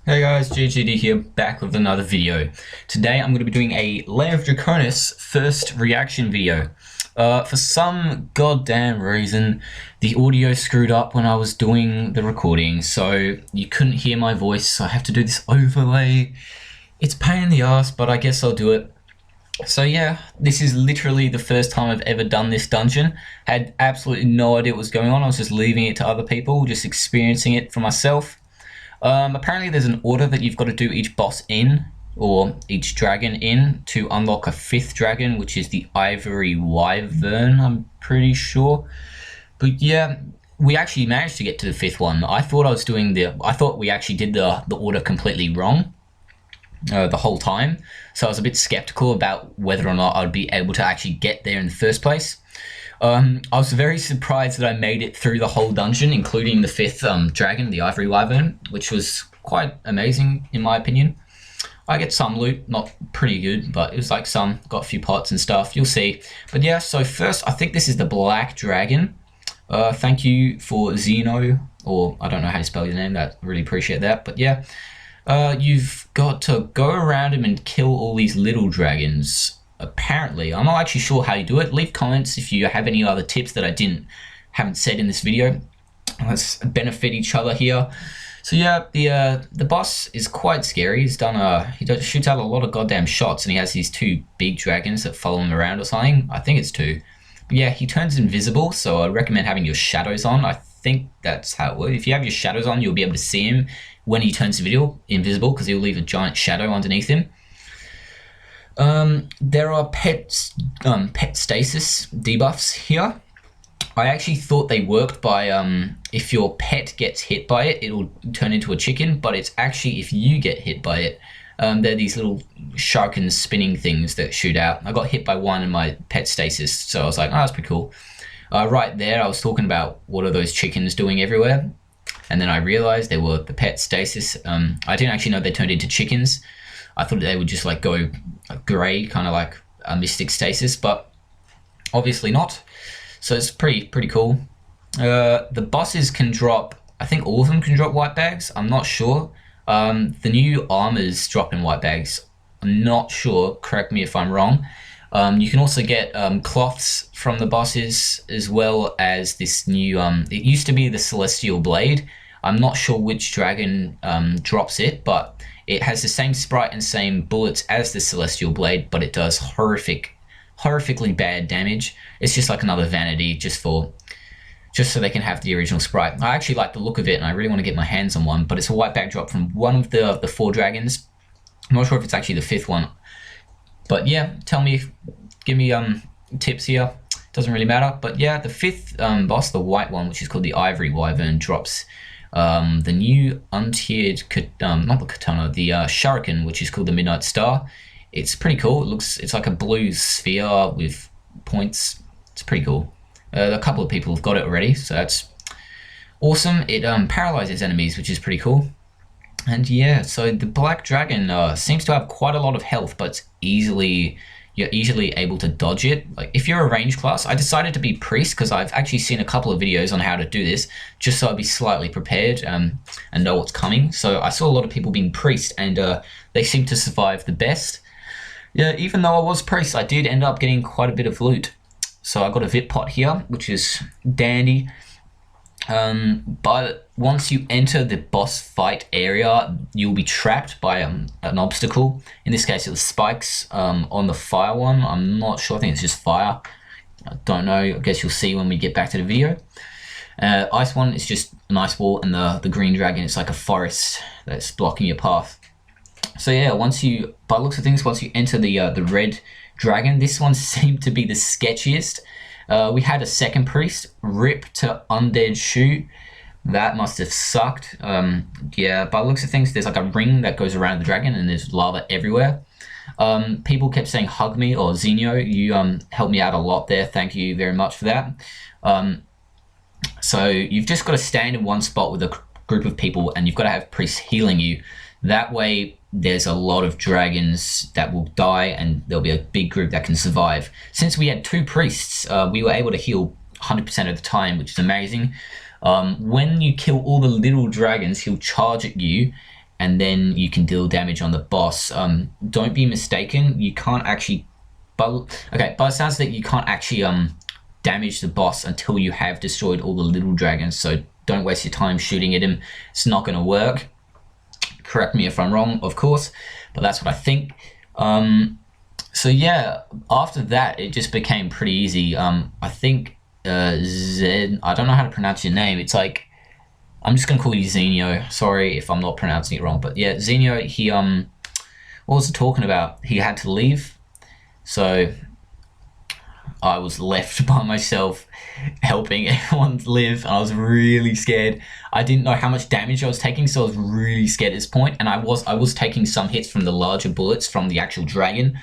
Hey guys, GHZD here, back with another video. Today I'm going to be doing a Lair of Draconis first reaction video. For some goddamn reason, the audio screwed up when I was doing the recording, so you couldn't hear my voice, so I have to do this overlay. It's a pain in the ass, but I guess I'll do it. So yeah, this is literally the first time I've ever done this dungeon. Had absolutely no idea what was going on. I was just leaving it to other people, just experiencing it for myself. Apparently there's an order that you've got to do each boss in, or each dragon in, to unlock a fifth dragon, which is the Ivory Wyvern, I'm pretty sure. But yeah, we actually managed to get to the fifth one. I thought we actually did the order completely wrong the whole time. So I was a bit skeptical about whether or not I'd be able to actually get there in the first place. I was very surprised that I made it through the whole dungeon, including the fifth dragon, the Ivory Wyvern, which was quite amazing in my opinion. I get some loot, not pretty good, but it was like some, got a few pots and stuff, you'll see. But yeah, so first, I think this is the Black Dragon. Thank you for Zeno, or I don't know how to spell your name, I really appreciate that, but yeah. You've got to go around him and kill all these little dragons. Apparently, I'm not actually sure how you do it. Leave comments if you have any other tips that I haven't said in this video. Let's benefit each other here. So yeah, the boss is quite scary. He shoots out a lot of goddamn shots, and he has these two big dragons that follow him around or something. I think it's two. But yeah, he turns invisible, so I'd recommend having your shadows on. I think that's how it works. If you have your shadows on, you'll be able to see him when he turns invisible, because he'll leave a giant shadow underneath him. There are pet stasis debuffs here. I actually thought they worked by if your pet gets hit by it, it'll turn into a chicken, but it's actually if you get hit by it. They're these little sharken spinning things that shoot out. I got hit by one in my pet stasis, so I was like, oh, that's pretty cool. Right there, I was talking about what are those chickens doing everywhere, and then I realized they were the pet stasis. I didn't actually know they turned into chickens. I thought they would just like go grey, kind of like a mystic stasis, but obviously not. So it's pretty cool. The bosses can drop, I think all of them can drop white bags. I'm not sure. The new armors drop in white bags. I'm not sure. Correct me if I'm wrong. You can also get cloths from the bosses, as well as this new. It used to be the Celestial Blade. I'm not sure which dragon drops it, but it has the same sprite and same bullets as the Celestial Blade, but it does horrifically bad damage. It's just like another vanity, just so they can have the original sprite. I actually like the look of it, and I really want to get my hands on one, but it's a white bag drop from one of the four dragons. I'm not sure if it's actually the fifth one. But yeah, give me tips here. Doesn't really matter. But yeah, the fifth boss, the white one, which is called the Ivory Wyvern, drops the new untiered, not the katana, the shuriken, which is called the Midnight Star. It's pretty cool. It's like a blue sphere with points. It's pretty cool. A couple of people have got it already, so that's awesome. It paralyzes enemies, which is pretty cool. And yeah, so the Black Dragon seems to have quite a lot of health, but you're easily able to dodge it. Like if you're a range class, I decided to be priest because I've actually seen a couple of videos on how to do this, just so I'd be slightly prepared and know what's coming. So I saw a lot of people being priest, and they seem to survive the best. Yeah, even though I was priest, I did end up getting quite a bit of loot. So I got a vit pot here, which is dandy. But once you enter the boss fight area, you'll be trapped by an obstacle. In this case, it was spikes on the fire one. I'm not sure. I think it's just fire. I don't know. I guess you'll see when we get back to the video. Ice one is just an ice wall, and the green dragon is like a forest that's blocking your path. So yeah, by the looks of things, once you enter the red dragon, this one seemed to be the sketchiest. We had a second priest, rip to undead shoot. That must have sucked. Yeah, by the looks of things, there's like a ring that goes around the dragon, and there's lava everywhere. People kept saying hug me, or Zeno, you helped me out a lot there. Thank you very much for that. So you've just got to stand in one spot with a group of people, and you've got to have priests healing you. That way, there's a lot of dragons that will die, and there'll be a big group that can survive. Since we had two priests, we were able to heal 100% of the time, which is amazing. When you kill all the little dragons, he'll charge at you, and then you can deal damage on the boss. Don't be mistaken, you can't actually, okay, by the sounds that you can't actually damage the boss until you have destroyed all the little dragons, so don't waste your time shooting at him. It's not going to work. Correct me if I'm wrong, of course, but that's what I think. So yeah, after that it just became pretty easy. I think Zed, I don't know how to pronounce your name. It's like, I'm just gonna call you Zenio. Sorry if I'm not pronouncing it wrong, but yeah, Zenio, he what was it talking about? He had to leave, so I was left by myself helping everyone live, and I was really scared. I didn't know how much damage I was taking, so I was really scared at this point, and I was taking some hits from the larger bullets from the actual dragon.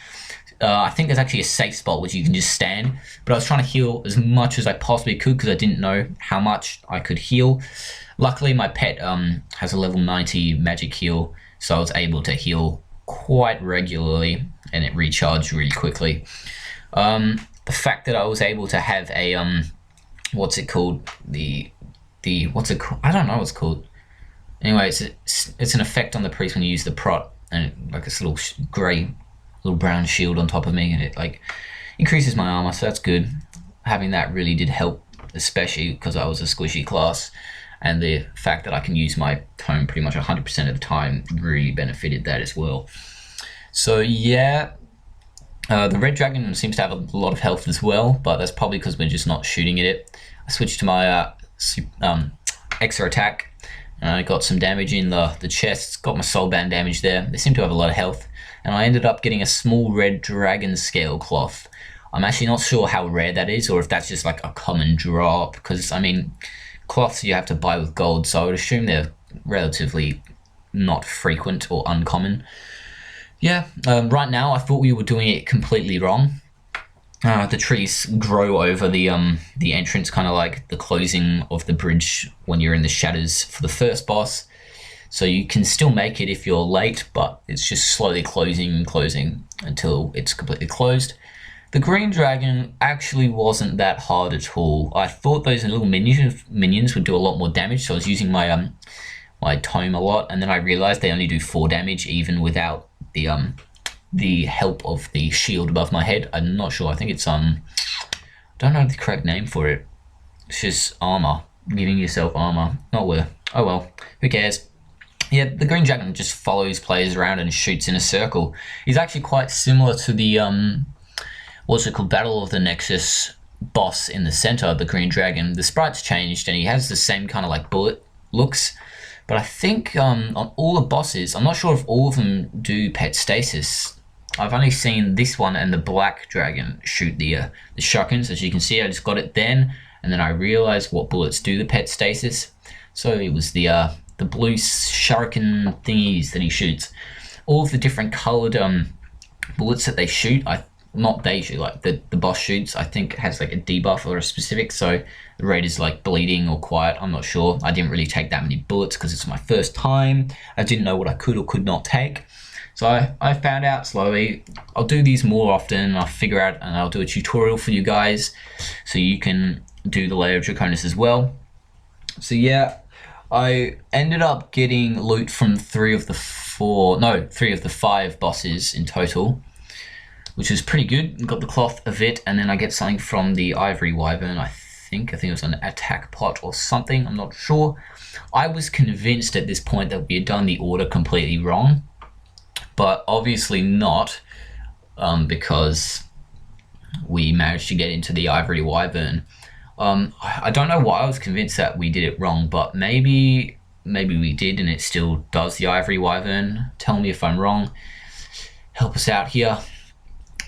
I think there's actually a safe spot which you can just stand, but I was trying to heal as much as I possibly could because I didn't know how much I could heal. Luckily my pet has a level 90 magic heal, so I was able to heal quite regularly and it recharged really quickly. The fact that I was able to have a what's it called, what's it called, I don't know what it's called. Anyway, it's an effect on the priest when you use the prot, and like this little grey, little brown shield on top of me, and it like increases my armor, so that's good. Having that really did help, especially because I was a squishy class, and the fact that I can use my tome pretty much 100% of the time really benefited that as well. So yeah, the red dragon seems to have a lot of health as well, but that's probably because we're just not shooting at it. I switched to my extra attack, and I got some damage in the chest, got my soul band damage there. They seem to have a lot of health, and I ended up getting a small red dragon scale cloth. I'm actually not sure how rare that is, or if that's just like a common drop, because I mean, cloths you have to buy with gold, so I would assume they're relatively not frequent or uncommon. Yeah, right now I thought we were doing it completely wrong. The trees grow over the entrance, kind of like the closing of the bridge when you're in the shadows for the first boss. So you can still make it if you're late, but it's just slowly closing and closing until it's completely closed. The green dragon actually wasn't that hard at all. I thought those little minions would do a lot more damage, so I was using my my tome a lot, and then I realized they only do 4 damage even without the help of the shield above my head. I'm not sure. I think it's don't know the correct name for it. It's just armor, giving yourself armor. Not worth. Oh well, who cares? Yeah, the green dragon just follows players around and shoots in a circle. He's actually quite similar to the what's it called, Battle of the Nexus boss in the center of the green dragon. The sprite's changed and he has the same kind of like bullet looks. But I think on all the bosses, I'm not sure if all of them do pet stasis. I've only seen this one and the black dragon shoot the shurikens. As you can see, I just got it then, and then I realized what bullets do the pet stasis. So it was the blue shuriken thingies that he shoots. All of the different colored bullets that they shoot, like the boss shoots, I think has like a debuff or a specific, so the rate is like bleeding or quiet, I'm not sure. I didn't really take that many bullets because it's my first time. I didn't know what I could or could not take. So I found out slowly. I'll do these more often, I'll figure out, and I'll do a tutorial for you guys so you can do the Lair of Draconis as well. So yeah, I ended up getting loot from 3 of the 5 bosses in total, which is pretty good. Got the cloth of it, and then I get something from the ivory wyvern, I think it was an attack pot or something, I'm not sure. I was convinced at this point that we had done the order completely wrong, but obviously not, because we managed to get into the ivory wyvern. I don't know why I was convinced that we did it wrong, but maybe we did and it still does the ivory wyvern. Tell me if I'm wrong, help us out here.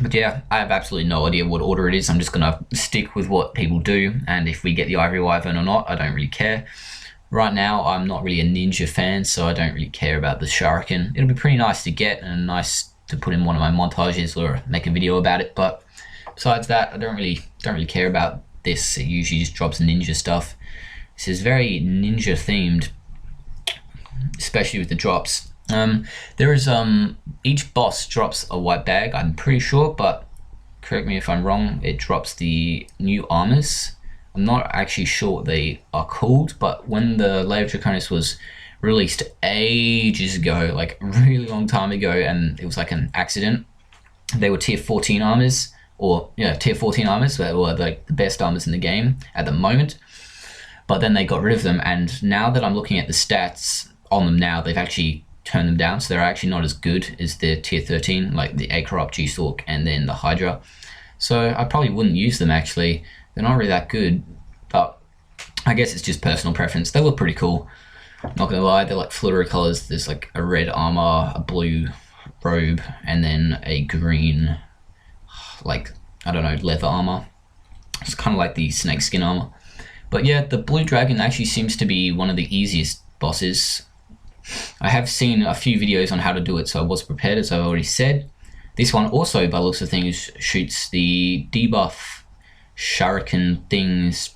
But yeah, I have absolutely no idea what order it is. I'm just gonna stick with what people do, and if we get the ivory wyvern or not, I don't really care. Right now, I'm not really a ninja fan, so I don't really care about the shuriken. It'll be pretty nice to get and nice to put in one of my montages or make a video about it, but besides that, I don't really care about this. It usually just drops ninja stuff. This is very ninja themed, especially with the drops. There is each boss drops a white bag, I'm pretty sure, but correct me if I'm wrong, it drops the new armors. I'm not actually sure what they are called, but when the Lair of Draconis was released ages ago, like a really long time ago, and it was like an accident. They were tier 14 armors, or yeah, tier 14 armors that were like the best armors in the game at the moment. But then they got rid of them, and now that I'm looking at the stats on them now, they've actually turned them down, so they're actually not as good as the tier 13, like the A-Corrupt, G-Stalk, and then the Hydra. So I probably wouldn't use them actually. They're not really that good, but I guess it's just personal preference. They look pretty cool. Not gonna lie, they're like fluttery colors. There's like a red armor, a blue robe, and then a green, like, I don't know, leather armor. It's kind of like the snakeskin armor. But yeah, the blue dragon actually seems to be one of the easiest bosses. I have seen a few videos on how to do it, so I was prepared, as I've already said. This one also, by looks of things, shoots the debuff shuriken things.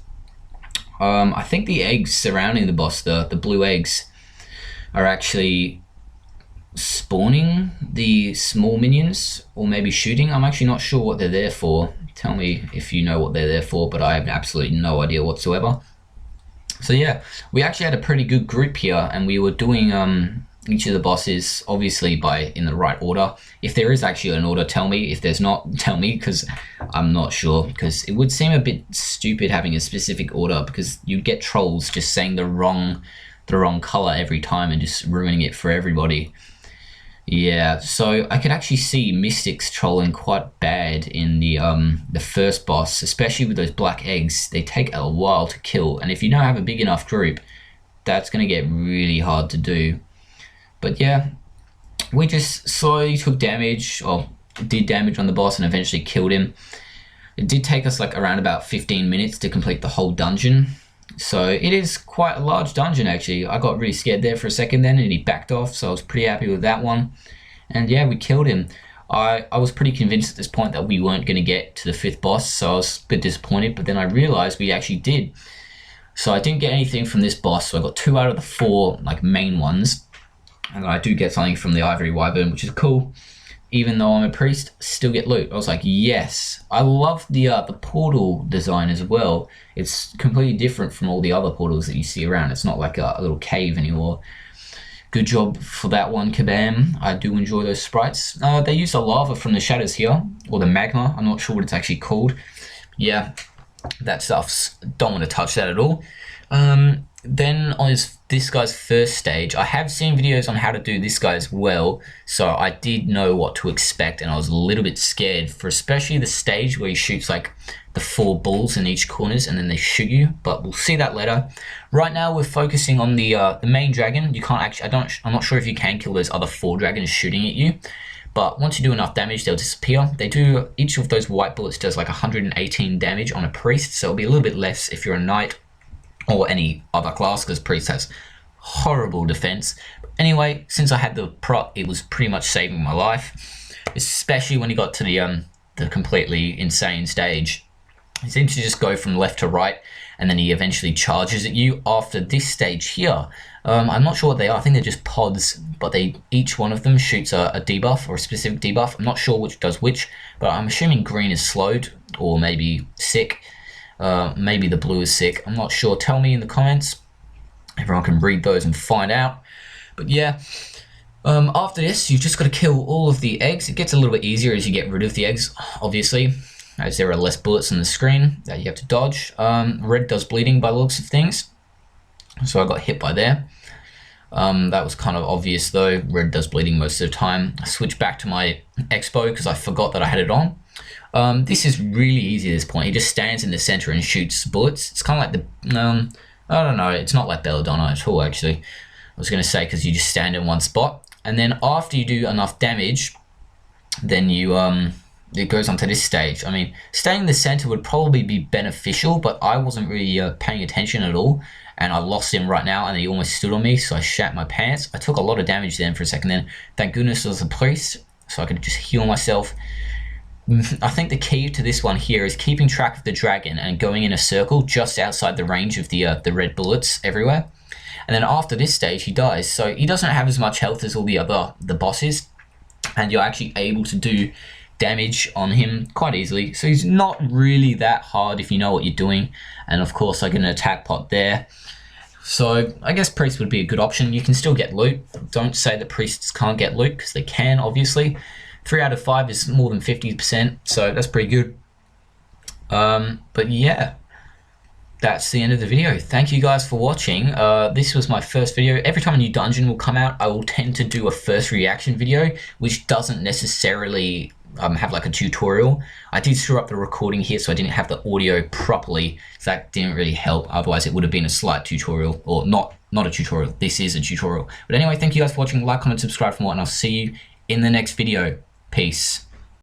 I think the eggs surrounding the boss, the blue eggs, are actually spawning the small minions, or maybe shooting. I'm actually not sure what they're there for. Tell me if you know what they're there for, but I have absolutely no idea whatsoever. So yeah, we actually had a pretty good group here, and we were doing each of the bosses obviously in the right order. If there is actually an order, tell me. If there's not, tell me, because I'm not sure, because it would seem a bit stupid having a specific order, because you'd get trolls just saying the wrong color every time and just ruining it for everybody. Yeah, so I could actually see Mystics trolling quite bad in the first boss, especially with those black eggs. They take a while to kill, and if you don't have a big enough group, that's going to get really hard to do. But yeah, we just slowly took damage, or did damage on the boss, and eventually killed him. It did take us like around about 15 minutes to complete the whole dungeon. So it is quite a large dungeon actually. I got really scared there for a second then, and he backed off, so I was pretty happy with that one. And yeah, we killed him. I was pretty convinced at this point that we weren't going to get to the 5th boss, so I was a bit disappointed, but then I realized we actually did. So I didn't get anything from this boss, so I got 2 out of the 4 like main ones. And I do get something from the Ivory Wyvern, which is cool. Even though I'm a priest, still get loot. I was like, yes. I love the portal design as well. It's completely different from all the other portals that you see around. It's not like a little cave anymore. Good job for that one, Kabam. I do enjoy those sprites. They use the lava from the shadows here, or the magma. I'm not sure what it's actually called. Yeah, that stuff's, don't want to touch that at all. Then on this guy's first stage, I have seen videos on how to do this guy as well, so I did know what to expect, and I was a little bit scared for especially the stage where he shoots like the 4 bulls in each corners and then they shoot you, but we'll see that later. Right now we're focusing on the main dragon. You can't actually, I'm not sure if you can kill those other 4 dragons shooting at you, but once you do enough damage, they'll disappear. They do, each of those white bullets does like 118 damage on a priest, so it'll be a little bit less if you're a knight or any other class, because priest has horrible defense. Anyway, since I had the prot, it was pretty much saving my life, especially when you got to the completely insane stage. He seems to just go from left to right, and then he eventually charges at you after this stage here. I'm not sure what they are. I think they're just pods, but each one of them shoots a debuff, or a specific debuff. I'm not sure which does which, but I'm assuming green is slowed, or maybe sick. Maybe the blue is sick. I'm not sure. Tell me in the comments. Everyone can read those and find out. But yeah, after this, you've just got to kill all of the eggs. It gets a little bit easier as you get rid of the eggs, obviously, as there are less bullets on the screen that you have to dodge. Red does bleeding by the looks of things, so I got hit by there. That was kind of obvious though. Red does bleeding most of the time. I switched back to my expo because I forgot that I had it on. This is really easy at this point. He just stands in the center and shoots bullets. It's kind of like the, I don't know, it's not like Belladonna at all actually. I was going to say, because you just stand in one spot, and then after you do enough damage, then you, it goes on to this stage. I mean, staying in the center would probably be beneficial, but I wasn't really paying attention at all, and I lost him right now, and he almost stood on me, so I shat my pants. I took a lot of damage then for a second then. Thank goodness there was a priest, so I could just heal myself. I think the key to this one here is keeping track of the dragon and going in a circle just outside the range of the red bullets everywhere. And then after this stage, he dies. So he doesn't have as much health as all the bosses, and you're actually able to do damage on him quite easily. So he's not really that hard if you know what you're doing. And of course, I get an attack pot there. So I guess priest would be a good option. You can still get loot. Don't say that priests can't get loot, because they can, obviously. 3 out of 5 is more than 50%, so that's pretty good. But yeah, that's the end of the video. Thank you guys for watching. This was my first video. Every time a new dungeon will come out, I will tend to do a first reaction video, which doesn't necessarily have like a tutorial. I did screw up the recording here, so I didn't have the audio properly, so that didn't really help. Otherwise it would have been a slight tutorial, or not a tutorial. This is a tutorial. But anyway, thank you guys for watching. Like, comment, subscribe for more, and I'll see you in the next video. Peace.